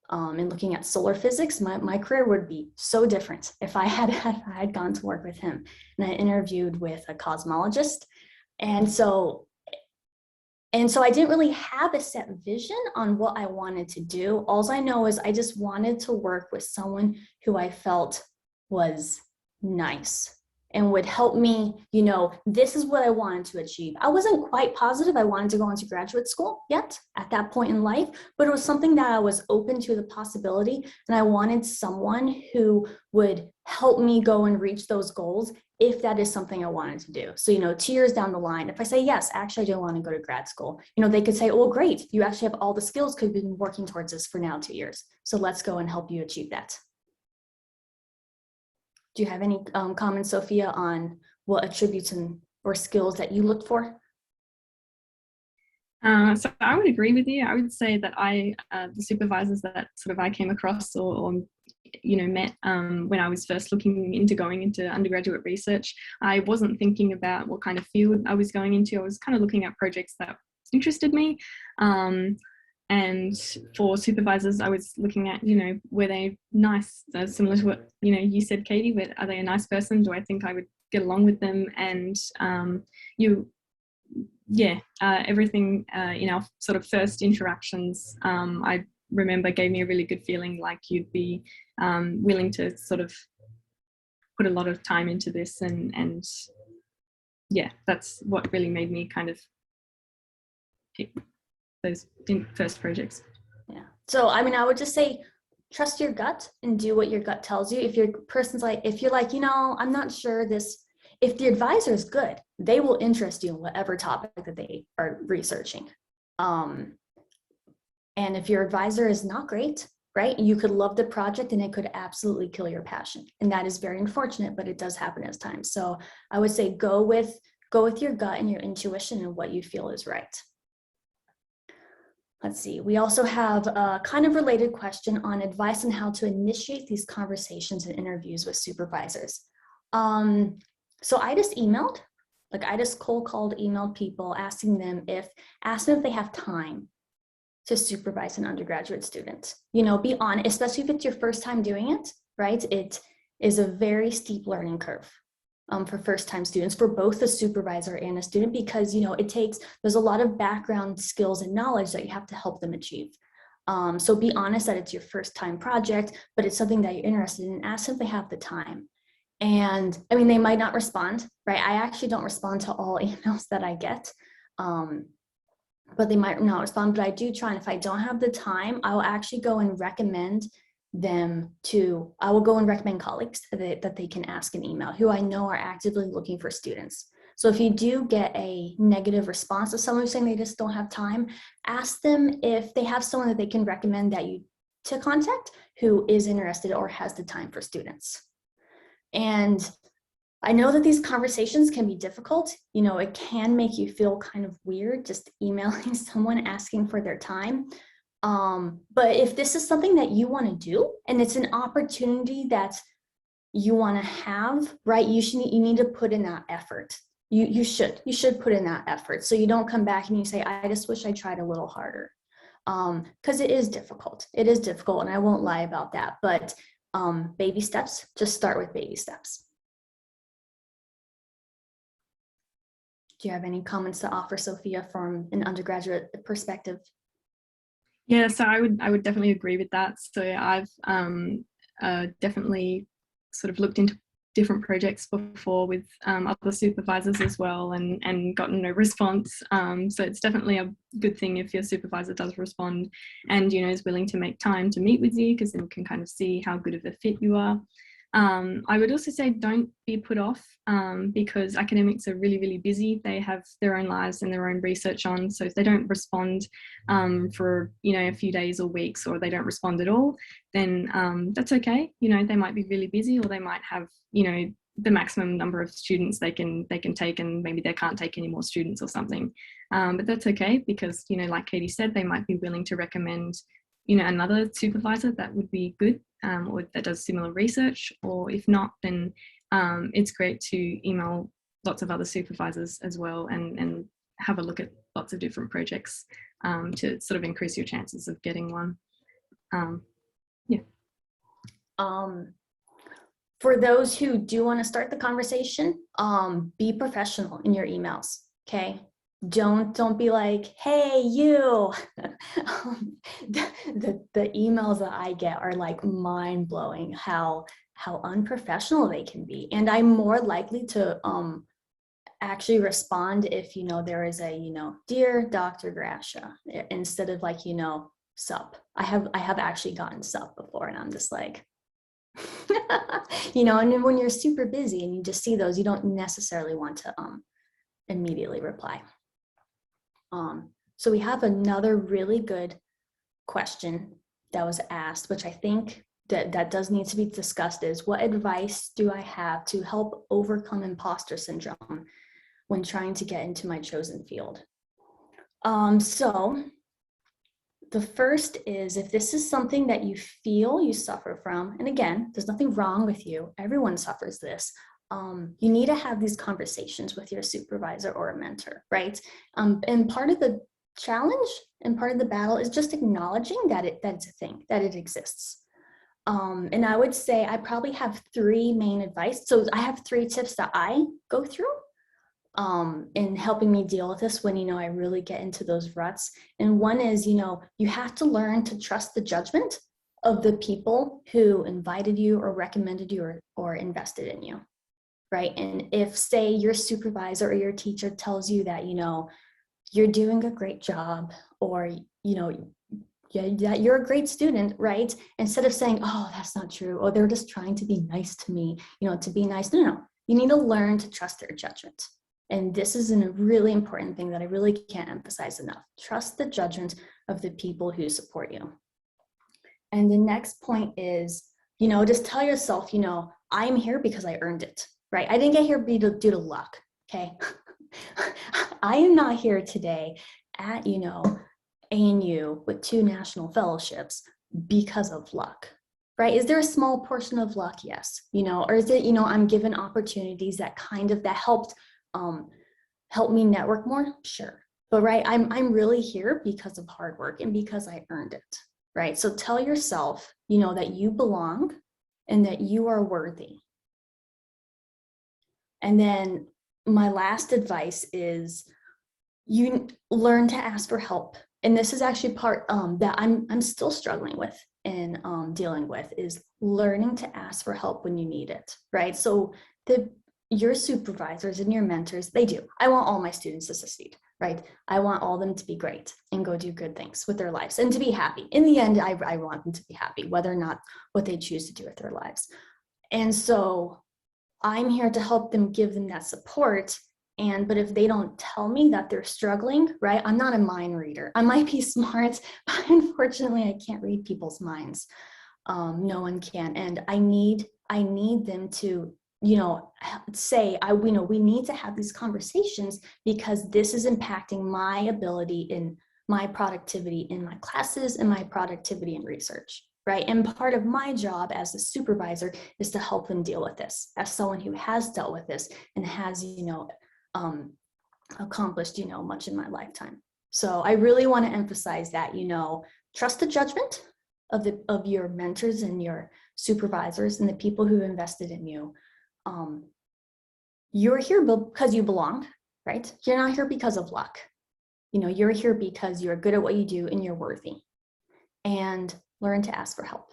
Speaker 2: and looking at solar physics. My career would be so different if I had gone to work with him. And I interviewed with a cosmologist. And so I didn't really have a set vision on what I wanted to do. All I know is I just wanted to work with someone who I felt was nice and would help me, you know, this is what I wanted to achieve. I wasn't quite positive I wanted to go into graduate school yet at that point in life, but it was something that I was open to the possibility, and I wanted someone who would help me go and reach those goals if that is something I wanted to do. So, you know, 2 years down the line, if I say, yes, actually, I don't want to go to grad school, you know, they could say, oh, great, you actually have all the skills because we've been working towards this for now 2 years. So let's go and help you achieve that. Do you have any comments, Sophia, on what attributes or skills that you looked for?
Speaker 3: So I would agree with you. I would say that the supervisors that sort of I came across or you know, met when I was first looking into going into undergraduate research, I wasn't thinking about what kind of field I was going into. I was kind of looking at projects that interested me. And for supervisors, I was looking at, you know, were they nice? Similar to what, you know, you said, Katie, but are they a nice person? Do I think I would get along with them? And everything in our sort of first interactions, I remember gave me a really good feeling, like you'd be willing to sort of put a lot of time into this, and yeah, that's what really made me kind of pick those first projects.
Speaker 2: Yeah. So, I mean, I would just say, trust your gut and do what your gut tells you. If your person's like, if you're like, you know, I'm not sure this, if the advisor is good, they will interest you in whatever topic that they are researching. And if your advisor is not great, right, you could love the project and it could absolutely kill your passion. And that is very unfortunate, but it does happen at times. So I would say go with your gut and your intuition and what you feel is right. Let's see, we also have a kind of related question on advice on how to initiate these conversations and interviews with supervisors. So I just cold called, emailed people, asking them if they have time to supervise an undergraduate student. You know, be honest, especially if it's your first time doing it, right? It is a very steep learning curve for first-time students, for both a supervisor and a student, because, you know, there's a lot of background skills and knowledge that you have to help them achieve. So be honest that it's your first-time project, but it's something that you're interested in. Ask if they have the time. And I mean, they might not respond, right? I actually don't respond to all emails that I get, but they might not respond, but I do try. And if I don't have the time, I will actually go and recommend colleagues that they can ask an email who I know are actively looking for students. So if you do get a negative response of someone who's saying they just don't have time, ask them if they have someone that they can recommend to contact who is interested or has the time for students. And I know that these conversations can be difficult. You know, it can make you feel kind of weird just emailing someone asking for their time. But if this is something that you want to do and it's an opportunity that you want to have, right, you need to put in that effort. You should put in that effort, so you don't come back and you say, I just wish I tried a little harder, because it is difficult, and I won't lie about that. But baby steps, just start with baby steps. Do you have any comments to offer, Sophia, from an undergraduate perspective?
Speaker 3: Yeah, so I would definitely agree with that. So I've definitely sort of looked into different projects before with other supervisors as well, and gotten no response. So it's definitely a good thing if your supervisor does respond and, you know, is willing to make time to meet with you, because then you can kind of see how good of a fit you are. I would also say don't be put off because academics are really, really busy. They have their own lives and their own research on. So if they don't respond for, a few days or weeks, or they don't respond at all, then that's okay. They might be really busy, or they might have, the maximum number of students they can take, and maybe they can't take any more students or something. But that's okay because, like Katie said, they might be willing to recommend another supervisor that would be good or that does similar research, or if not, then it's great to email lots of other supervisors as well and have a look at lots of different projects to sort of increase your chances of getting one.
Speaker 2: For those who do want to start the conversation, be professional in your emails, okay? Don't be like, hey, you. The emails that I get are like mind-blowing how unprofessional they can be. And I'm more likely to actually respond if, there is a, dear Dr. Grasha, instead of like, sup. I have actually gotten sup before, and I'm just like, and then when you're super busy and you just see those, you don't necessarily want to immediately reply. So we have another really good question that was asked, which I think that does need to be discussed, is what advice do I have to help overcome imposter syndrome when trying to get into my chosen field? So the first is, if this is something that you feel you suffer from, and again, there's nothing wrong with you, everyone suffers this, you need to have these conversations with your supervisor or a mentor, right? And part of the challenge and part of the battle is just acknowledging that it's a thing, that it exists. And I would say I probably have three main advice. So I have 3 tips that I go through in helping me deal with this when, I really get into those ruts. And one is, you have to learn to trust the judgment of the people who invited you or recommended you or invested in you. Right. And if, say, your supervisor or your teacher tells you that, you're doing a great job, or, that you're a great student, right? Instead of saying, oh, that's not true, or they're just trying to be nice to me, to be nice. No, you need to learn to trust their judgment. And this is a really important thing that I really can't emphasize enough. Trust the judgment of the people who support you. And the next point is, just tell yourself, I'm here because I earned it. Right? I didn't get here due to luck, okay? I am not here today at, ANU with 2 national fellowships because of luck, right? Is there a small portion of luck? Yes. Or is it, I'm given opportunities that helped help me network more? Sure. But right, I'm really here because of hard work and because I earned it, right? So tell yourself, that you belong and that you are worthy. And then my last advice is you learn to ask for help. And this is actually part that I'm still struggling with and dealing with, is learning to ask for help when you need it, right? So your supervisors and your mentors, they do. I want all my students to succeed, right? I want all of them to be great and go do good things with their lives and to be happy. In the end, I want them to be happy, whether or not what they choose to do with their lives. And so I'm here to help them, give them that support. But if they don't tell me that they're struggling, right? I'm not a mind reader. I might be smart, but unfortunately I can't read people's minds. No one can. And I need them to, say, we need to have these conversations because this is impacting my ability in my productivity in my classes and my productivity in research. Right. And part of my job as a supervisor is to help them deal with this, as someone who has dealt with this and has, accomplished, much in my lifetime. So I really want to emphasize that, trust the judgment of your mentors and your supervisors and the people who invested in you. You're here because you belong, right? You're not here because of luck. You're here because you're good at what you do and you're worthy. And learn to ask for help.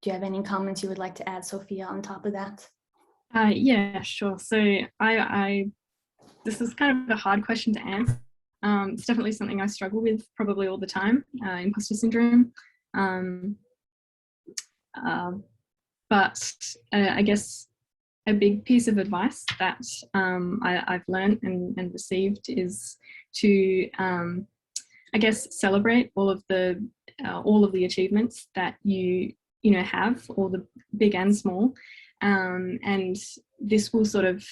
Speaker 2: Do you have any comments you would like to add, Sophia, on top of that?
Speaker 3: Yeah, sure. So this is kind of a hard question to answer. It's definitely something I struggle with probably all the time, imposter syndrome. But I guess a big piece of advice that I've learned and received is to, I guess, celebrate all of the achievements that you have, all the big and small, and this will sort of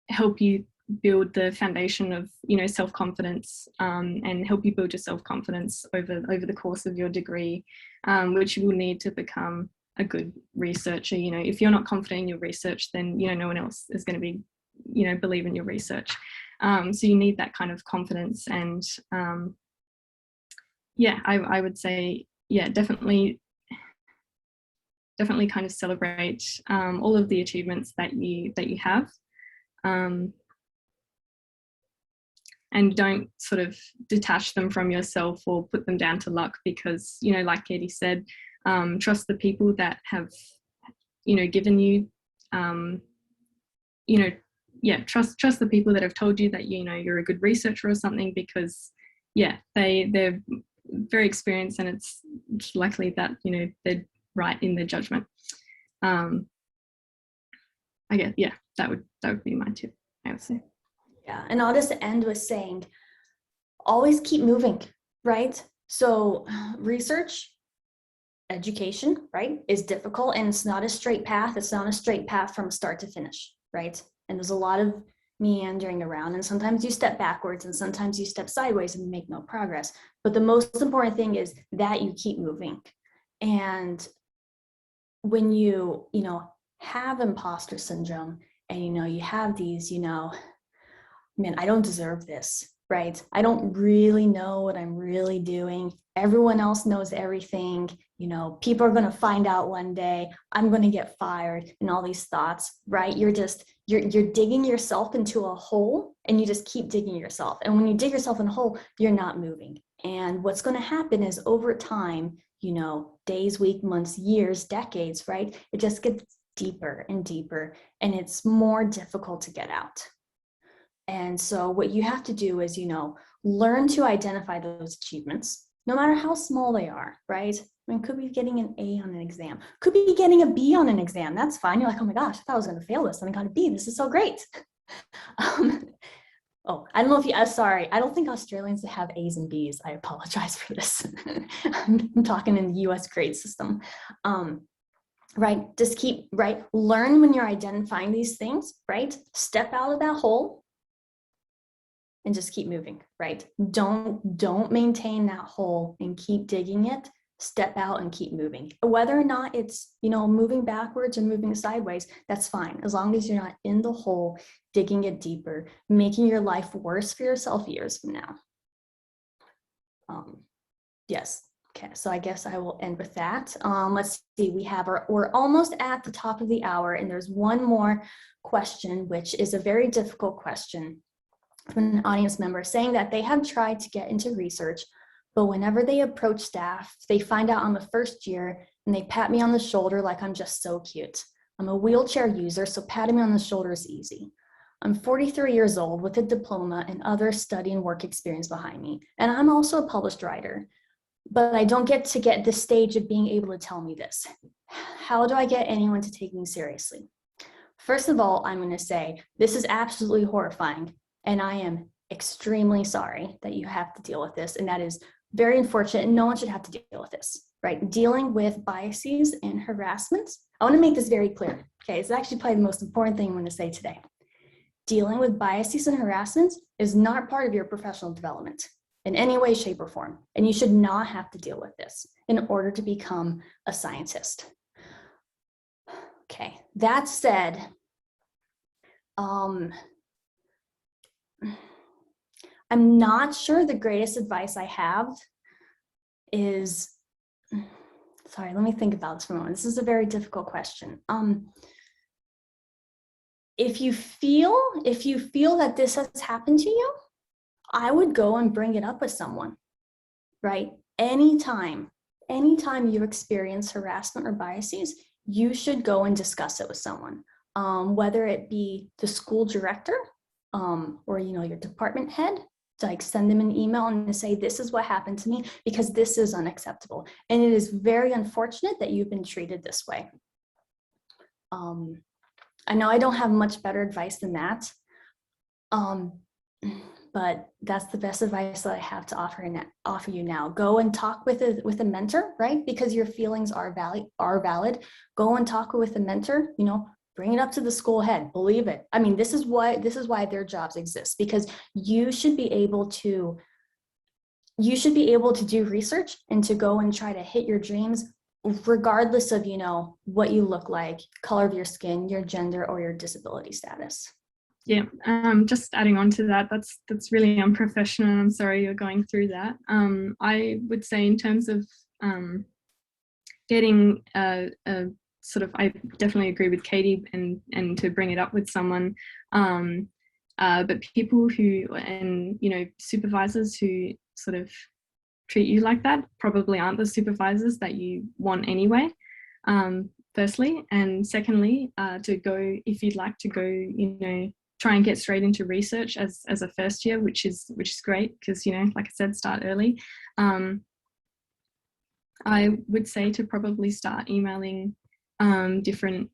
Speaker 3: help you build the foundation of self-confidence, and help you build your self-confidence over the course of your degree, which you will need to become a good researcher. If you're not confident in your research, then no one else is going to be believe in your research. So you need that kind of confidence, and I would say definitely kind of celebrate all of the achievements that you have. And don't sort of detach them from yourself or put them down to luck, because, like Katie said, trust the people that have, given you, trust the people that have told you that, you're a good researcher or something, because, they're very experienced, and it's likely that, they're right in their judgment. I guess, that would be my tip, I would say.
Speaker 2: Yeah, and I'll just end with saying, always keep moving, right? So research, education, right, is difficult, and it's not a straight path. It's not a straight path from start to finish, right? And there's a lot of meandering around, and sometimes you step backwards and sometimes you step sideways and make no progress. But the most important thing is that you keep moving. And when you have imposter syndrome, and you have these, man, I don't deserve this, right? I don't really know what I'm really doing. Everyone else knows everything. People are going to find out one day. I'm going to get fired, and all these thoughts, right? You're digging yourself into a hole, and you just keep digging yourself. And when you dig yourself in a hole, you're not moving. And what's going to happen is, over time, days, weeks, months, years, decades, right? It just gets deeper and deeper, and it's more difficult to get out. And so what you have to do is, learn to identify those achievements, no matter how small they are, right? I mean, could be getting an A on an exam, could be getting a B on an exam. That's fine. You're like, oh my gosh, I thought I was going to fail this, and I got a B. This is so great. Oh, I don't know if you, sorry, I don't think Australians have A's and B's. I apologize for this. I'm talking in the US grade system. Right, just keep, right, learn when you're identifying these things, right? Step out of that hole and just keep moving, right? Don't maintain that hole and keep digging it. Step out and keep moving. Whether or not it's, moving backwards or moving sideways, that's fine. As long as you're not in the hole, digging it deeper, making your life worse for yourself years from now. Yes. Okay, so I guess I will end with that. Let's see, we're almost at the top of the hour, and there's one more question, which is a very difficult question from an audience member, saying that they have tried to get into research, but whenever they approach staff, they find out I'm a first year, and they pat me on the shoulder like I'm just so cute. I'm a wheelchair user, so patting me on the shoulder is easy. I'm 43 years old with a diploma and other study and work experience behind me, and I'm also a published writer. But I don't get to get this stage of being able to tell me this. How do I get anyone to take me seriously? First of all, I'm going to say this is absolutely horrifying, and I am extremely sorry that you have to deal with this, and that is very unfortunate, and no one should have to deal with this, right? Dealing with biases and harassments. I want to make this very clear, okay? It's actually probably the most important thing I'm going to say today. Dealing with biases and harassments is not part of your professional development in any way, shape, or form. And you should not have to deal with this in order to become a scientist. Okay, that said, I'm not sure the greatest advice I have is, sorry, let me think about this for a moment. This is a very difficult question. If you feel that this has happened to you, I would go and bring it up with someone, right? Anytime you experience harassment or biases, you should go and discuss it with someone, whether it be the school director or your department head, like send them an email and to say, this is what happened to me because this is unacceptable. And it is very unfortunate that you've been treated this way. I know I don't have much better advice than that, but that's the best advice that I have to offer you now. Go and talk with a mentor, right? Because your feelings are valid. Go and talk with a mentor, you know, bring it up to the school head, believe it. I mean, this is why their jobs exist, because you should be able to do research and to go and try to hit your dreams, regardless of, you know, what you look like, color of your skin, your gender, or your disability status.
Speaker 3: Yeah, just adding on to that, that's really unprofessional. I'm sorry you're going through that. I would say in terms of getting a sort of, I definitely agree with Katie and to bring it up with someone, but people who, and you know, supervisors who sort of treat you like that probably aren't the supervisors that you want anyway, firstly, and secondly, to go, if you'd like to go, you know, try and get straight into research as a first year, which is great, because, you know, like I said, start early. I would say to probably start emailing different,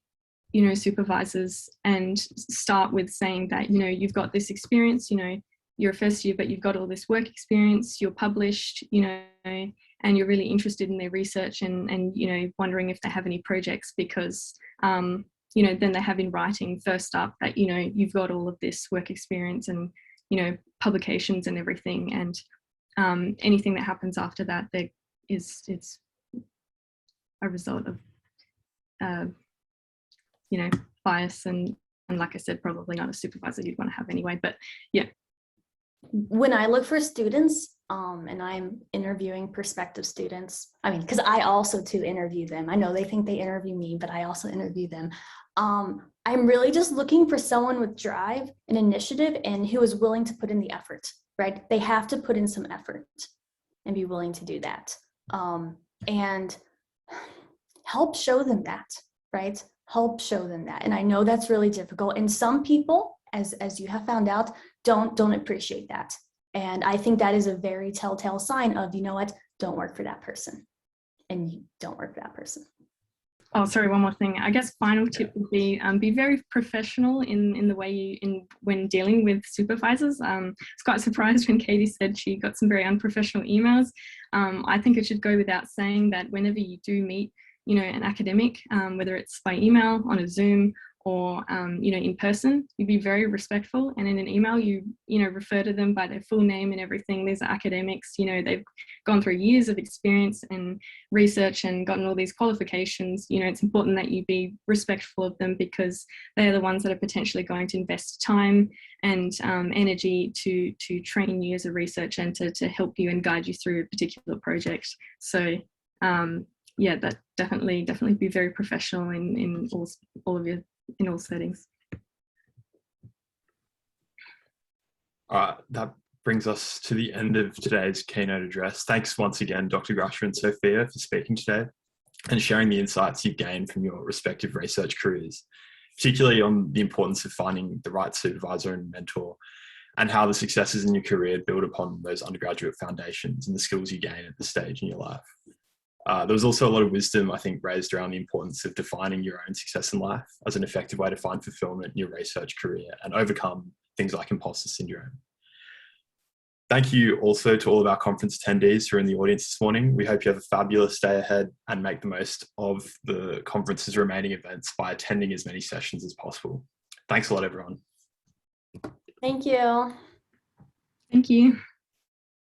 Speaker 3: you know, supervisors, and start with saying that, you know, you've got this experience, you know, you're a first year, but you've got all this work experience, you're published, you know, and you're really interested in their research and you know, wondering if they have any projects, because, you know, then they have in writing first up that, you know, you've got all of this work experience and, you know, publications and everything. And anything that happens after that, it's a result of, you know, bias and like I said, probably not a supervisor you'd want to have anyway, but yeah.
Speaker 2: When I look for students, and I'm interviewing prospective students, I mean, because I also too interview them. I know they think they interview me, but I also interview them. I'm really just looking for someone with drive and initiative and who is willing to put in the effort, right? They have to put in some effort and be willing to do that. And help show them that, right? Help show them that. And I know that's really difficult. And some people, as you have found out, don't appreciate that. And I think that is a very telltale sign of, you know what, don't work for that person. And you don't work for that person.
Speaker 3: Oh, sorry, one more thing. I guess final tip would be very professional in the way when dealing with supervisors. I was quite surprised when Katie said she got some very unprofessional emails. I think it should go without saying that whenever you do meet, you know, an academic, whether it's by email, on a Zoom, or you know, in person, you be very respectful, and in an email you know, refer to them by their full name and everything. These are academics, you know, they've gone through years of experience and research and gotten all these qualifications. You know, it's important that you be respectful of them, because they're the ones that are potentially going to invest time and energy to train you as a researcher and to help you and guide you through a particular project. So yeah, that definitely be very professional in all of your, in all settings.
Speaker 1: All right, that brings us to the end of today's keynote address. Thanks once again, Dr. Grasha and Sophia, for speaking today and sharing the insights you've gained from your respective research careers, particularly on the importance of finding the right supervisor and mentor, and how the successes in your career build upon those undergraduate foundations and the skills you gain at this stage in your life. There was also a lot of wisdom, I think, raised around the importance of defining your own success in life as an effective way to find fulfillment in your research career and overcome things like imposter syndrome. Thank you also to all of our conference attendees who are in the audience this morning. We hope you have a fabulous day ahead and make the most of the conference's remaining events by attending as many sessions as possible. Thanks a lot, everyone.
Speaker 2: Thank you.
Speaker 3: Thank you.